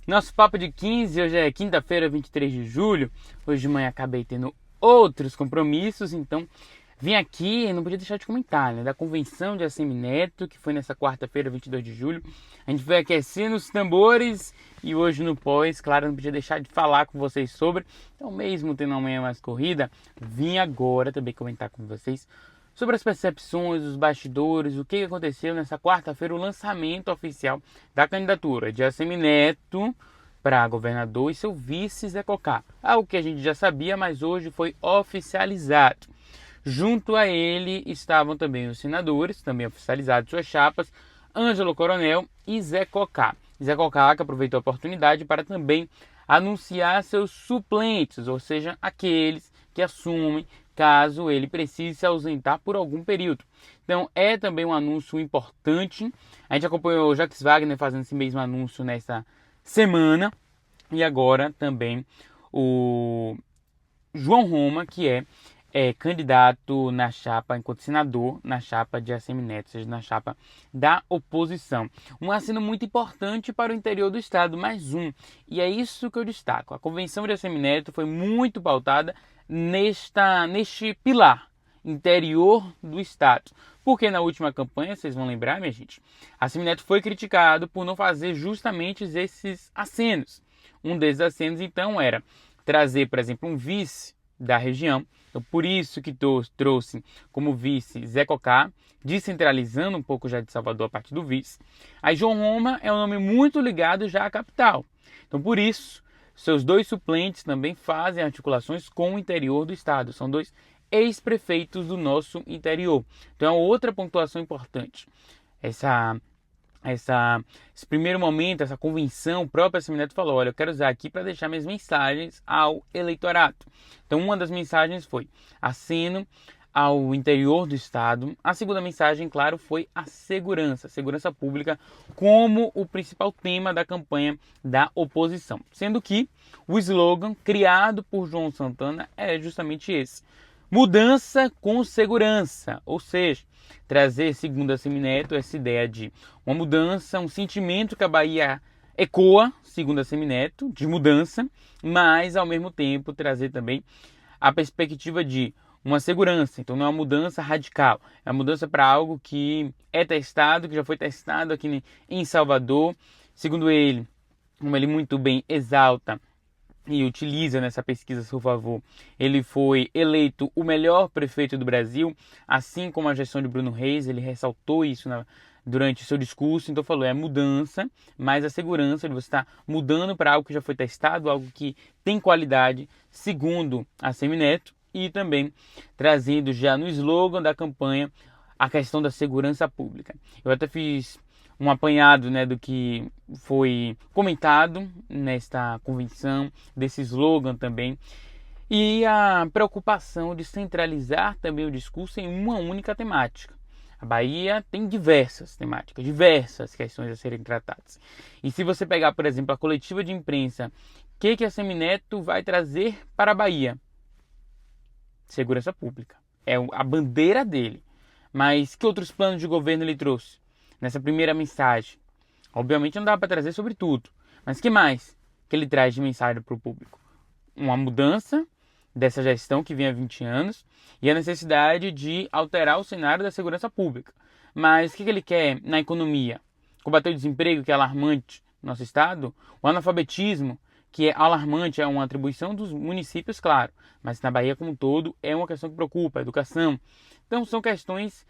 Nosso papo de 15, hoje é quinta-feira, 23 de julho. Hoje de manhã acabei tendo outros compromissos, então vim aqui e não podia deixar de comentar, né? Da convenção de Assemineto, que foi nessa quarta-feira, 22 de julho. A gente foi aquecendo os tambores e hoje no pós, claro, não podia deixar de falar com vocês sobre. Então, mesmo tendo uma manhã mais corrida, vim agora também comentar com vocês sobre as percepções, os bastidores, o que aconteceu nessa quarta-feira, o lançamento oficial da candidatura de Assemineto para governador e seu vice Zé Cocá. Algo que a gente já sabia, mas hoje foi oficializado. Junto a ele estavam também os senadores, também oficializados suas chapas, Ângelo Coronel e Zé Cocá. Zé Cocá que aproveitou a oportunidade para também anunciar seus suplentes, ou seja, aqueles que assumem caso ele precise se ausentar por algum período. Então é também um anúncio importante. A gente acompanhou o Jacques Wagner fazendo esse mesmo anúncio nessa semana e agora também o João Roma, que é candidato na chapa, enquanto senador, na chapa de Assemineto, ou seja, na chapa da oposição. Um aceno muito importante para o interior do estado, mais um. E é isso que eu destaco. A convenção de Assemineto foi muito pautada neste pilar interior do estado. Porque na última campanha, vocês vão lembrar, minha gente, Assemineto foi criticado por não fazer justamente esses acenos. Um desses acenos, então, era trazer, por exemplo, um vice da região. Então, por isso que trouxe como vice Zé Cocá, descentralizando um pouco já de Salvador a partir do vice. Aí João Roma é um nome muito ligado já à capital. Então, por isso, seus dois suplentes também fazem articulações com o interior do estado. São dois ex-prefeitos do nosso interior. Então, é outra pontuação importante. Esse primeiro momento, essa convenção, o próprio Assemineto falou, olha, eu quero usar aqui para deixar minhas mensagens ao eleitorado. Então, uma das mensagens foi aceno ao interior do estado. A segunda mensagem, claro, foi a segurança pública como o principal tema da campanha da oposição. Sendo que o slogan criado por João Santana é justamente esse. Mudança com segurança, ou seja, trazer, segundo Assemineto, essa ideia de uma mudança, um sentimento que a Bahia ecoa, segundo Assemineto, de mudança, mas ao mesmo tempo trazer também a perspectiva de uma segurança. Então não é uma mudança radical, é uma mudança para algo que é testado, que já foi testado aqui em Salvador. Segundo ele, como ele muito bem exalta e utiliza nessa pesquisa a seu favor, ele foi eleito o melhor prefeito do Brasil, assim como a gestão de Bruno Reis, ele ressaltou isso durante o seu discurso. Então falou, é mudança, mas a segurança de você estar mudando para algo que já foi testado, algo que tem qualidade, segundo Assemineto, e também trazendo já no slogan da campanha a questão da segurança pública. Eu até fiz um apanhado, né, do que foi comentado nesta convenção, desse slogan também, e a preocupação de centralizar também o discurso em uma única temática. A Bahia tem diversas temáticas, diversas questões a serem tratadas. E se você pegar, por exemplo, a coletiva de imprensa, o que a Assemineto vai trazer para a Bahia? Segurança pública. É a bandeira dele. Mas que outros planos de governo ele trouxe nessa primeira mensagem? Obviamente não dá para trazer sobre tudo. Mas que mais que ele traz de mensagem para o público? Uma mudança dessa gestão que vem há 20 anos e a necessidade de alterar o cenário da segurança pública. Mas o que ele quer na economia? Combater o desemprego, que é alarmante no nosso estado, o analfabetismo, que é alarmante, é uma atribuição dos municípios, claro, mas na Bahia como um todo é uma questão que preocupa, a educação. Então são questões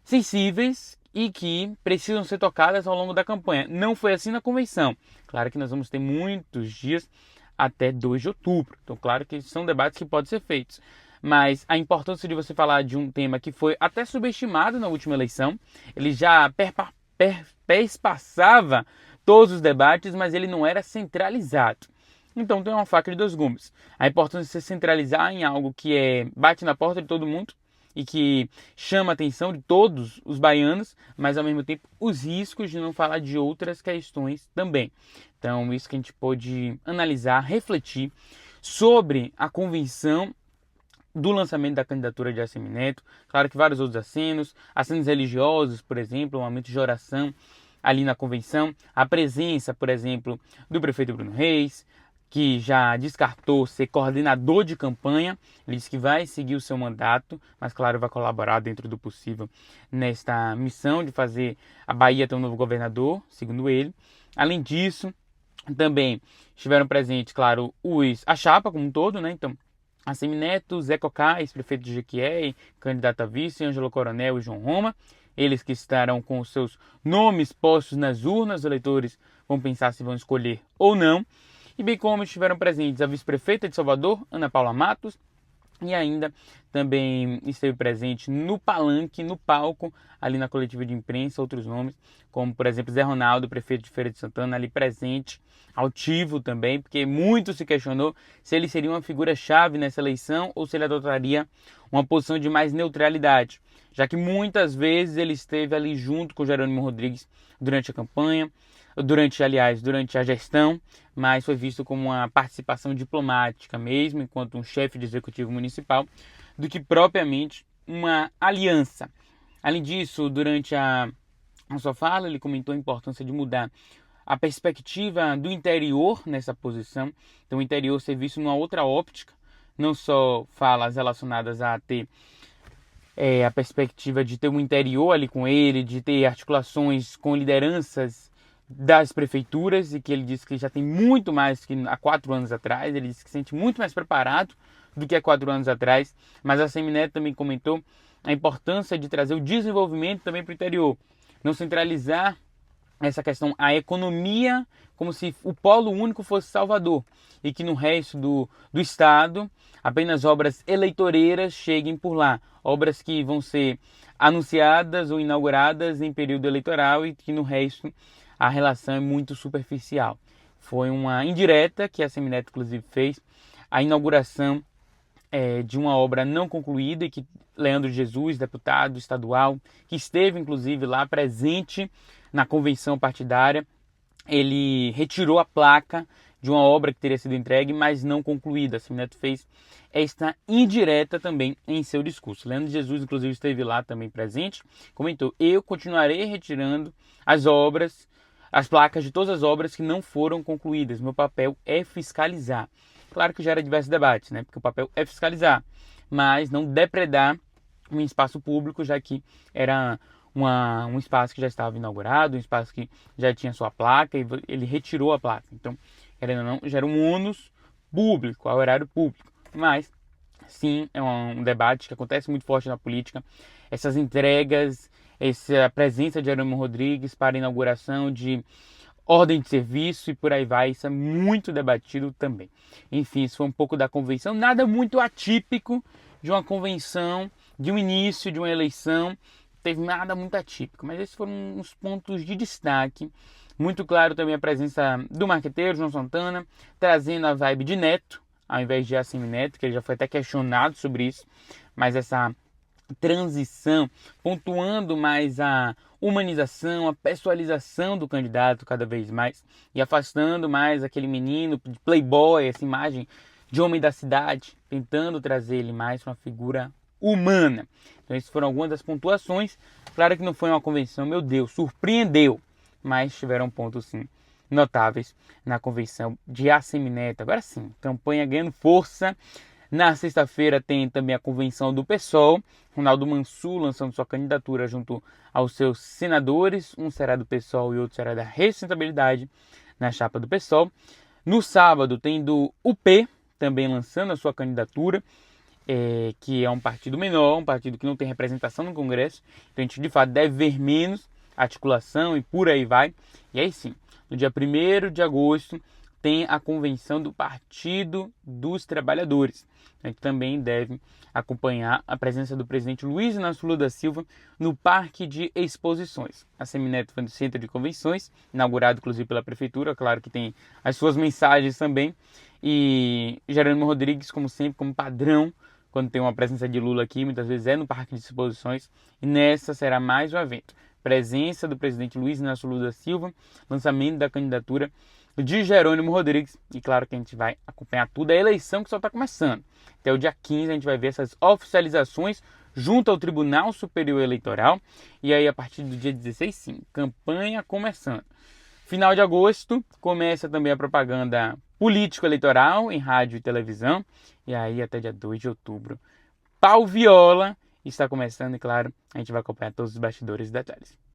sensíveis e que precisam ser tocadas ao longo da campanha. Não foi assim na convenção. Claro que nós vamos ter muitos dias até 2 de outubro. Então claro que são debates que podem ser feitos. Mas a importância de você falar de um tema que foi até subestimado na última eleição, ele já perspassava todos os debates, mas ele não era centralizado. Então tem uma faca de dois gumes. A importância de se centralizar em algo que bate na porta de todo mundo e que chama a atenção de todos os baianos, mas ao mesmo tempo os riscos de não falar de outras questões também. Então isso que a gente pôde analisar, refletir sobre a convenção do lançamento da candidatura de Assemineto. Claro que vários outros acenos religiosos, por exemplo, um momento de oração ali na convenção, a presença, por exemplo, do prefeito Bruno Reis, que já descartou ser coordenador de campanha. Ele disse que vai seguir o seu mandato, mas claro, vai colaborar dentro do possível nesta missão de fazer a Bahia ter um novo governador, segundo ele. Além disso, também estiveram presentes, claro, a chapa como um todo, né? Então, Assemineto, Zé Cocais, prefeito de Jequié, candidato a vice, Ângelo Coronel e João Roma. Eles que estarão com os seus nomes postos nas urnas, os eleitores vão pensar se vão escolher ou não. E bem como estiveram presentes a vice-prefeita de Salvador, Ana Paula Matos, e ainda também esteve presente no palanque, no palco, ali na coletiva de imprensa, outros nomes, como por exemplo Zé Ronaldo, prefeito de Feira de Santana, ali presente, altivo também, porque muito se questionou se ele seria uma figura-chave nessa eleição ou se ele adotaria uma posição de mais neutralidade, já que muitas vezes ele esteve ali junto com Jerônimo Rodrigues durante a campanha, durante a gestão, mas foi visto como uma participação diplomática mesmo, enquanto um chefe de executivo municipal, do que propriamente uma aliança. Além disso, durante a sua fala, ele comentou a importância de mudar a perspectiva do interior nessa posição, então o interior ser visto numa outra óptica, não só falas relacionadas a ter a perspectiva de ter um interior ali com ele, de ter articulações com lideranças das prefeituras, e que ele disse que já tem muito mais que há 4 anos atrás. Ele disse que se sente muito mais preparado do que há 4 anos atrás, mas a Semineto também comentou a importância de trazer o desenvolvimento também para o interior, não centralizar essa questão, a economia, como se o polo único fosse Salvador, e que no resto do estado apenas obras eleitoreiras cheguem por lá, obras que vão ser anunciadas ou inauguradas em período eleitoral, e que no resto a relação é muito superficial. Foi uma indireta que a Semineto inclusive fez, a inauguração de uma obra não concluída, e que Leandro Jesus, deputado estadual, que esteve inclusive lá presente na convenção partidária, ele retirou a placa de uma obra que teria sido entregue, mas não concluída. A Semineto fez esta indireta também em seu discurso. Leandro Jesus, inclusive, esteve lá também presente, comentou: eu continuarei retirando as placas de todas as obras que não foram concluídas. Meu papel é fiscalizar. Claro que gera diversos debates, né? Porque o papel é fiscalizar, mas não depredar um espaço público, já que era um espaço que já estava inaugurado, um espaço que já tinha sua placa, e ele retirou a placa. Então, querendo ou não, gera um ônus público, ao erário público. Mas, sim, é um debate que acontece muito forte na política. Essas entregas, essa presença de Jerônimo Rodrigues para a inauguração de ordem de serviço e por aí vai, isso é muito debatido também. Enfim, isso foi um pouco da convenção, nada muito atípico de uma convenção, de um início de uma eleição, teve nada muito atípico, mas esses foram uns pontos de destaque. Muito claro também a presença do marqueteiro João Santana, trazendo a vibe de Neto, ao invés de Assemineto, que ele já foi até questionado sobre isso, mas essa transição, pontuando mais a humanização, a pessoalização do candidato cada vez mais, e afastando mais aquele menino de playboy, essa imagem de homem da cidade, tentando trazer ele mais para uma figura humana. Então essas foram algumas das pontuações. Claro que não foi uma convenção, meu Deus, surpreendeu, mas tiveram pontos sim notáveis na convenção de Assemineto. Agora sim, campanha ganhando força. Na sexta-feira tem também a convenção do PSOL, Ronaldo Mansur lançando sua candidatura junto aos seus senadores, um será do PSOL e outro será da Responsabilidade na chapa do PSOL. No sábado tem do UP também lançando a sua candidatura, que é um partido menor, um partido que não tem representação no Congresso, então a gente de fato deve ver menos articulação e por aí vai. E aí sim, no dia 1º de agosto tem a convenção do Partido dos Trabalhadores. A gente também deve acompanhar a presença do presidente Luiz Inácio Lula da Silva no Parque de Exposições. A Semineto foi no centro de convenções, inaugurado inclusive pela prefeitura, claro que tem as suas mensagens também. E Jerônimo Rodrigues, como sempre, como padrão, quando tem uma presença de Lula aqui, muitas vezes é no Parque de Exposições, e nessa será mais um evento. Presença do presidente Luiz Inácio Lula da Silva, lançamento da candidatura de Jerônimo Rodrigues, e claro que a gente vai acompanhar tudo, a eleição que só está começando. Até o dia 15 a gente vai ver essas oficializações junto ao Tribunal Superior Eleitoral. E aí, a partir do dia 16, sim, campanha começando. Final de agosto, começa também a propaganda político-eleitoral em rádio e televisão. E aí, até dia 2 de outubro, pau viola está começando. E claro, a gente vai acompanhar todos os bastidores e detalhes.